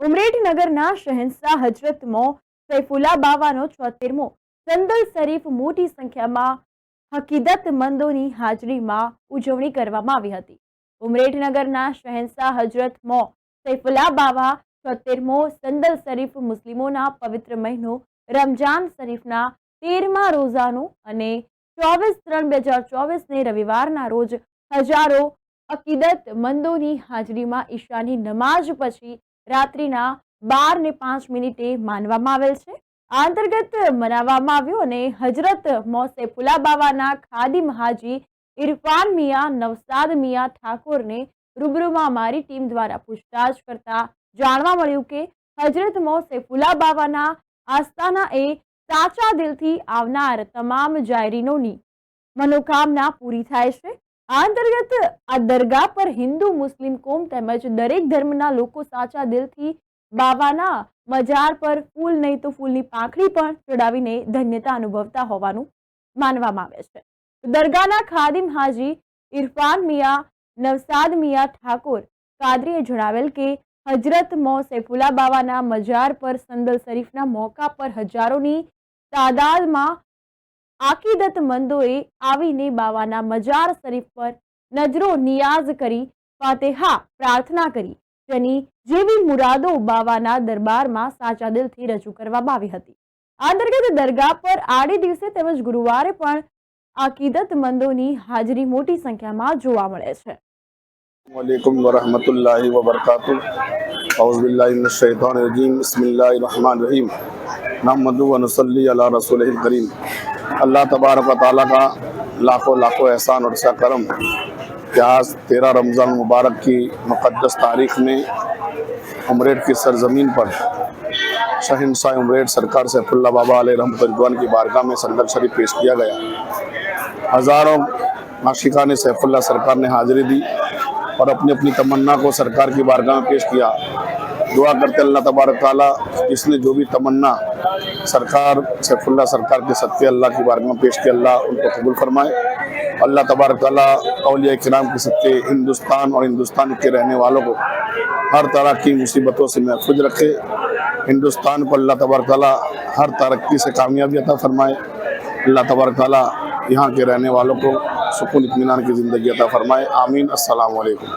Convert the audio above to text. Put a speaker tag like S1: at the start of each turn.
S1: ઉમરેઠનગરના શહેનશાહ હજરત મો સૈફુલ્લા બાવાનો 76મો સંદલ શરીફ મોટી સંખ્યામાં હકીકતમંદોની હાજરીમાં ઉજવણી કરવામાં આવી હતી। ઉમરેઠનગરના શહેનશાહ હજરત મો સૈફુલ્લા બાવા 76મો સંદલ શરીફ મુસ્લિમોના પવિત્ર મહિનો રમજાન શરીફના 13મા રોઝાનો અને 24/3/2024ને રવિવારના રોજ હજારો અકીદતમંદોની હાજરીમાં ઈશાની નમાઝ પછી રાત્રિના 12:05 માનવામાં આવેલ છે। આ અંતર્ગત મનાવવામાં આવ્યું અને હજરત મો સૈફુલ્લા બાવાના ખાદિમ હાજી ઇરફાન મિયા નવસાદ મિયા ઠાકોરને રૂબરૂમાં અમારી ટીમ દ્વારા પૂછતાછ કરતા જાણવા મળ્યું કે હજરત મો સૈફુલ્લા બાવાના આસ્થાના એ સાચા દિલથી આવનાર તમામ જાયરીનોની મનોકામના પૂરી થાય છે। આ અંતર્ગત આ દરગાહ પર હિન્દુ મુસ્લિમ કોમ તેમજ દરેક ધર્મના લોકો સાચા દિલથી બાવાના મજાર પર ફૂલ નહીં તો ફૂલની પાંખડી પણ ચડાવીને ધન્યતા અનુભવતા હોવાનું માનવામાં આવે છે। દરગાહના ખાદિમ હાજી ઇરફાન મિયા નવસાદ મિયા ઠાકોર કાદરીએ જણાવેલ કે હજરત મો સૈફુલ્લા બાવાના મજાર પર સંદલ શરીફના મોકા પર હજારોની તાદાદમાં આકીદતમંદોએ આવીને બાવાના મજાર શરીફ પર નજરો નિયાઝ કરી ફાતેહા પ્રાર્થના કરી જેની જેવી મુરાદો બાવાના દરબારમાં સાચા દિલથી રજૂ કરવામાં આવી હતી। આ અંતર્ગત દરગાહ પર આડે દિવસે તેમજ ગુરુવારે પણ આકીદતમંદોની હાજરી મોટી સંખ્યામાં જોવા મળે છે।
S2: वालेकुम वरहमतुल्लाहि वबरकातुहू। औज़ु बिल्लाहि मिनश शैतानिर रजीम। बिस्मिल्लाहिर रहमानिर रहीम। नहमदुहु व नुसल्ली अला रसूलिहिल करीम। अल्लाह तबारक व तआला का लाखों लाखों एहसान और सा करम कि आज 13 रमज़ान मुबारक की मुक़द्दस तारीख़ में उमरेठ की सरज़मीन पर शहनशाह उमरेठ सरकार सैफुल्ला बाबा अलैहि रहमत रिज़वान की बारगाह में संदल शरीफ पेश किया गया। हज़ारों आशिकान सैफुल्ला सरकार ने हाज़िरी दी और अपनी अपनी तमन्ना को सरकार की बारगाह में पेश किया। दुआ करते अल्लाह तबारक ताला जिसने जो भी तमन्ना सरकार सैफुल्ला सरकार के सत्य अल्लाह की बारगाह में पेश किया, अल्लाह उनको कबूल फरमाए। अल्लाह तबारक ताला औलिया किराम के सत्य हिंदुस्तान और हिंदुस्तान के रहने वालों को हर तरह की मुसीबतों से महफूज रखे। हिंदुस्तान को अल्लाह तबारक ताला हर तरक्की से कामयाबी अता फरमाए। अल्लाह तबारक ताला यहाँ के रहने वालों को सुकून इत्मीनान की ज़िंदगी अता फरमाए। आमीन। अस्सलामु अलैकुम।